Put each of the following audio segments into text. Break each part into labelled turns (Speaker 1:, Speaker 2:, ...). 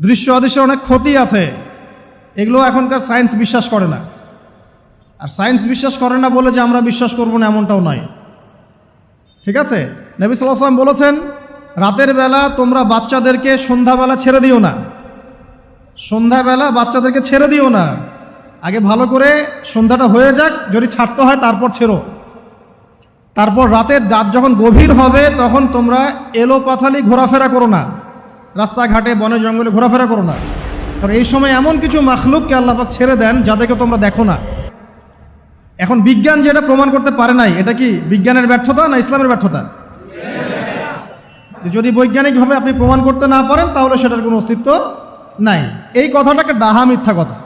Speaker 1: দৃশ্য অদৃশ্যের অনেক ক্ষতি আছে, এগুলো এখনকার সায়েন্স বিশ্বাস করে না। আর সায়েন্স বিশ্বাস করে না বলে যে আমরা বিশ্বাস করব না এমনটাও নয়, ঠিক আছে? নবী সাল্লাল্লাহু আলাইহি ওয়াসাল্লাম বলেছেন, রাতের বেলা তোমরা বাচ্চাদেরকে সন্ধ্যাবেলা ছেড়ে দিও না, সন্ধ্যাবেলা বাচ্চাদেরকে ছেড়ে দিও না, আগে ভালো করে সন্ধ্যাটা হয়ে যাক, যদি ছাড়তে হয় তারপর ছেড়ো। তারপর রাতের রাত যখন গভীর হবে তখন তোমরা এলোপাথালি ঘোরাফেরা করো না, রাস্তাঘাটে বনে জঙ্গলে ঘোরাফেরা করো না, কারণ এই সময় এমন কিছু মাখলুককে আল্লাহ পাক ছেড়ে দেন যাদেরকে তোমরা দেখো না। এখন বিজ্ঞান যেটা প্রমাণ করতে পারে নাই, এটা কি বিজ্ঞানের ব্যর্থতা না ইসলামের ব্যর্থতা? যদি বৈজ্ঞানিকভাবে আপনি প্রমাণ করতে না পারেন তাহলে সেটার কোনো অস্তিত্ব নাই। এই কথাটাকে ডাহা মিথ্যা কথা।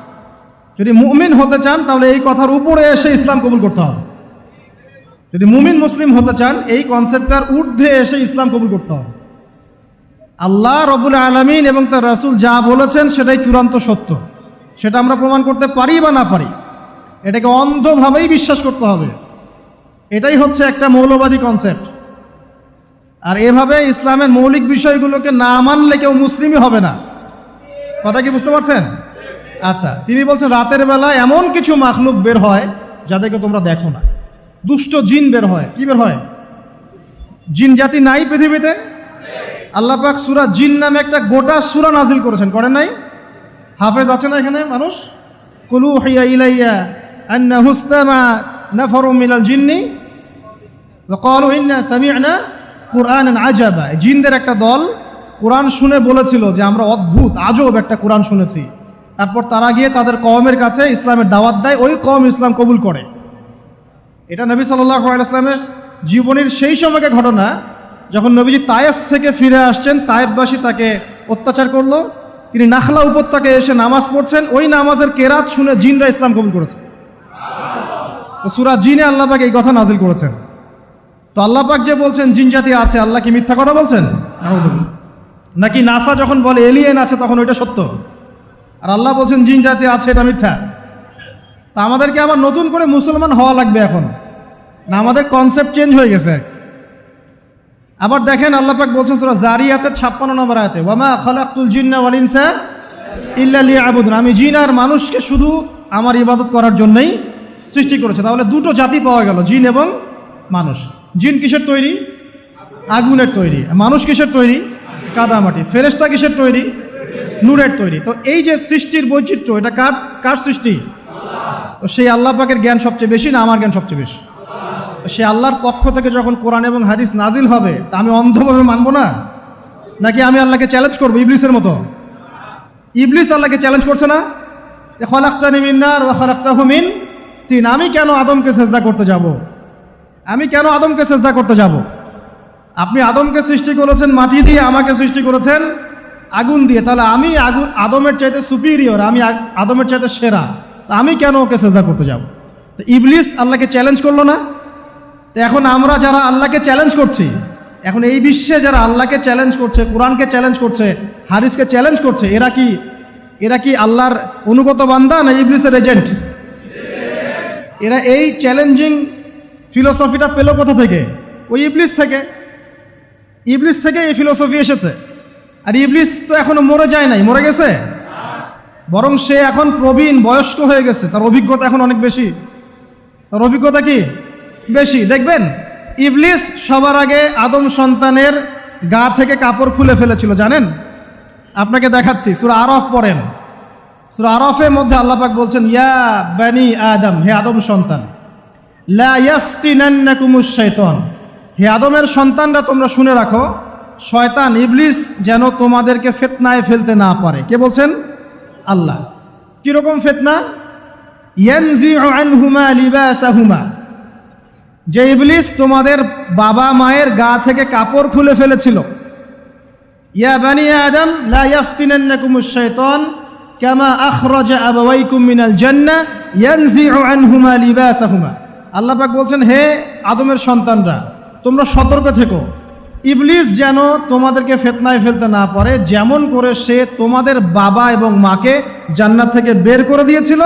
Speaker 1: যদি মুমিন হতে চান তাহলে এই কথার উপরে এসে ইসলাম কবুল করতে হবে। যদি মুমিন মুসলিম হতে চান এই কনসেপ্টটার ঊর্ধ্বে এসে ইসলাম কবুল করতে হবে। আল্লাহ রব্বুল আলামিন এবং তার রাসূল যা বলেছেন সেটাই চূড়ান্ত সত্য, সেটা আমরা প্রমাণ করতে পারি বা না পারি, এটাকে অন্ধভাবেই বিশ্বাস করতে হবে। এটাই হচ্ছে একটা মৌলবাদী কনসেপ্ট। আর এভাবে ইসলামের মৌলিক বিষয়গুলোকে না মানলে কেউ মুসলিমই হবে না। কথা কি বুঝতে পারছেন? আচ্ছা, তিনি বলছেন রাতের বেলা এমন কিছু মাখলুক বের হয় যাদেরকে তোমরা দেখো না। দুষ্ট জিন বের হয়। কি বের হয়? জিন জাতি নাই পৃথিবীতে? আল্লাহ পাক সূরা জিন নামে একটা গোটা সূরা নাজিল করেছেন, করেন নাই? হাফেজ আছে না এখানে মানুষ? কুলু হিয়া ইলাইয়া আন্নাহু ইসতামা নাফারুম মিনাল জিন্নি ওয়া ক্বালু ইন্না সামি'না কুরআনান আজাবা। জিনদের একটা দল কোরআন শুনে বলেছিল যে আমরা অদ্ভুত আজব একটা কোরআন শুনেছি। তারপর তারা গিয়ে তাদের কওমের কাছে ইসলামের দাওয়াত দেয়, ওই কওম ইসলাম কবুল করে। এটা নবী সাল্লাল্লাহু আলাইহি ওয়াসাল্লামের জীবনের সেই সময়কে ঘটনা যখন নবীজি তায়েফ থেকে ফিরে আসছেন। তায়েফবাসী তাকে অত্যাচার করলো, তিনি নাখলা উপত্যকায় এসে নামাজ পড়ছেন, ওই নামাজের কেরাত শুনে জিনরা ইসলাম কবুল করেছে। তো সূরা জিনে আল্লাহ পাক এই কথা নাজিল করেছেন। তো আল্লাহ পাক যে বলছেন জিন জাতি আছে, আল্লাহ কি মিথ্যা কথা বলছেন? নাকি নাসা যখন বলে এলিয়েন আছে তখন ওইটা সত্য, আর আল্লাহ বলছেন জিন জাতি আছে এটা মিথ্যা? তা আমাদেরকে আবার নতুন করে মুসলমান হওয়া লাগবে এখন না? আমাদের কনসেপ্ট চেঞ্জ হয়ে গেছে। আবার দেখেন আল্লাহ পাক বলছেন সূরা জারিয়াতের 56 নম্বর আয়াতে, ওয়ামা খালাকতুল জিন্না ওয়াল ইনসা ইল্লা লিয়াবুদুন, আমি জিন আর মানুষকে শুধু আমার ইবাদত করার জন্যই সৃষ্টি করেছে। তাহলে দুটো জাতি পাওয়া গেল, জিন এবং মানুষ। জিন কিসের তৈরি? আগুনের তৈরি। মানুষ কিসের তৈরি? কাদামাটি। ফেরেশতা কিসের তৈরি? নূরের তৈরি। তো এই যে সৃষ্টির বৈচিত্র্য, এটা কার সৃষ্টি? তো সেই আল্লাহ পাকের জ্ঞান সবচেয়ে বেশি না আমার জ্ঞান সবচেয়ে বেশি? সে আল্লাহর পক্ষ থেকে যখন কোরআন এবং হাদিস নাজিল হবে তা আমি অন্ধভাবে মানবো না, নাকি আমি আল্লাহকে চ্যালেঞ্জ করবো ইবলিসের মতো? ইবলিস আল্লাহকে চ্যালেঞ্জ করছে না, খলাকতানি মিন নার ওয়া খলাকতাহু মিন তিন, আমি কেন আদমকে সেজদা করতে যাব? আমি কেন আদমকে সেজদা করতে যাব? আপনি আদমকে সৃষ্টি করেছেন মাটি দিয়ে, আমাকে সৃষ্টি করেছেন আগুন দিয়ে, তাহলে আমি আদমের চাইতে সুপিরিয়র, আমি আদমের চাইতে সেরা, তা আমি কেন ওকে সেজদা করতে যাব? তো ইবলিস আল্লাহকে চ্যালেঞ্জ করলো না? তো এখন আমরা যারা আল্লাহকে চ্যালেঞ্জ করছি, এখন এই বিশ্বে যারা আল্লাহকে চ্যালেঞ্জ করছে, কোরআনকে চ্যালেঞ্জ করছে, হাদিসকে চ্যালেঞ্জ করছে, এরা কি আল্লাহর অনুগত বান্দা না ইবলিসের এজেন্ট? এরা এই চ্যালেঞ্জিং ফিলোসফিটা পেল কোথা থেকে? ওই ইবলিস থেকে। ইবলিস থেকে এই ফিলোসফি এসেছে। আর ইবলিস তো এখনো মরে যায় নাই, মরে গেছে, বরং সে এখন প্রবীণ বয়স্ক হয়ে গেছে, তার অভিজ্ঞতা এখন অনেক বেশি। তার অভিজ্ঞতা কি বেশি? দেখবেন ইবলিস সবার আগে আদম সন্তানের গা থেকে কাপড় খুলে ফেলেছিল, জানেন? আপনাকে দেখাচ্ছি, সূরা আরাফ পড়েন। সূরা আরাফের মধ্যে আল্লাহ পাক বলছেন, ইয়া বানি আদম, হে আদম সন্তান, লা ইয়াফতিনান্নাকুমুশ শাইতান, হে আদমের সন্তানরা তোমরা শুনে রাখো, শয়তান ইবলিস যেন তোমাদেরকে ফিতনায় ফেলতে না পারে। কে বলছেন? আল্লাহ। কিরকম ফিতনা? ইয়ানজিউ আনহুমা লিবাসাহুমা, যে ইবলিস তোমাদের বাবা মায়ের গা থেকে কাপড় খুলে ফেলেছিল। ইয়া বানি আদম লা ইয়াফতিনান্নাকুমুশ শাইতান কামা আখরাজা আবাওয়াইকুম মিনাল জান্নাহ ইয়ানজিউ আনহুমা লিবাসাহুমা। আল্লাহ পাক বলছেন, হে আদমের সন্তানরা তোমরা সতর্ক থেকো, ইবলিস যেন তোমাদেরকে ফিতনায় ফেলতে না পারে, যেমন করে সে তোমাদের বাবা এবং মাকে জান্নাত থেকে বের করে দিয়েছিল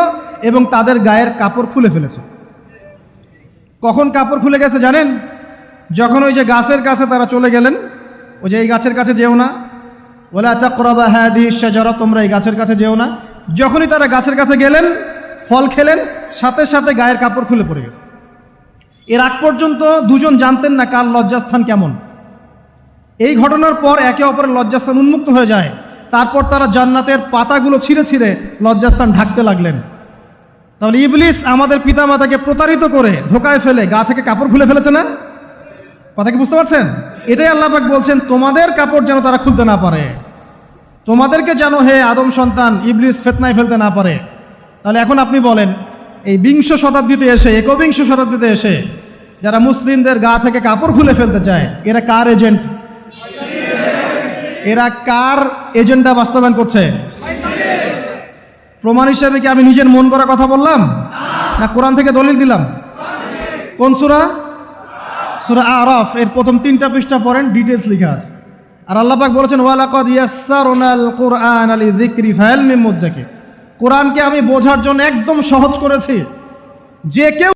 Speaker 1: এবং তাদের গায়ের কাপড় খুলে ফেলেছে। কখন কাপড় খুলে গেছে জানেন? যখন ওই যে গাছের কাছে তারা চলে গেলেন, ওই যে এই গাছের কাছে যেও না, ওয়ালা তাকরাবা হাদিহিশ শাজারা, তোমরা এই গাছের কাছে যেও না। যখনই তারা গাছের কাছে গেলেন, ফল খেলেন, সাথে সাথে গায়ের কাপড় খুলে পড়ে গেছে। এর আগ পর্যন্ত দুজন জানতেন না কার লজ্জাস্থান কেমন। এই ঘটনার পর একে অপরের লজ্জাস্থান উন্মুক্ত হয়ে যায়। তারপর তারা জান্নাতের পাতাগুলো ছিঁড়ে ছিঁড়ে লজ্জাস্থান ঢাকতে লাগলেন। তাহলে ইবলিস আমাদের পিতামাতাকে প্রতারিত করে ধোকায় ফেলে গা থেকে কাপড় খুলে ফেলেছে না? কথা কি বুঝতে পারছেন? এটাই আল্লাহ পাক বলছেন, তোমাদের কাপড় যেন তারা খুলতে না পারে, তোমাদেরকে যেন হে আদম সন্তান ইবলিস ফিতনায় ফেলতে না পারে। তাহলে এখন আপনি বলেন, এই বিংশ শতাব্দীতে এসে, একবিংশ শতাব্দীতে এসে যারা মুসলিমদের গা থেকে কাপড় খুলে ফেলতে চায়, এরা কার এজেন্ট? এরা কার এজেন্ডা বাস্তবায়ন করছে? প্রমাণ হিসেবে কি আমি নিজের মন করা কথা বললাম, না কোরআন থেকে দলিল দিলাম? কোন সূরা? সূরা আরাফ এর প্রথম 3টা পৃষ্ঠা পড়েন, ডিটেইলস লেখা আছে। আর আল্লাহ পাক বলেছেন, ওয়ালাকাদ ইয়াসসারনাল কুরআনা লিযিকরি ফাহাল মিন মুদ্দাকির, কোরআনকে আমি বোঝার জন্য একদম সহজ করেছি, যে কেউ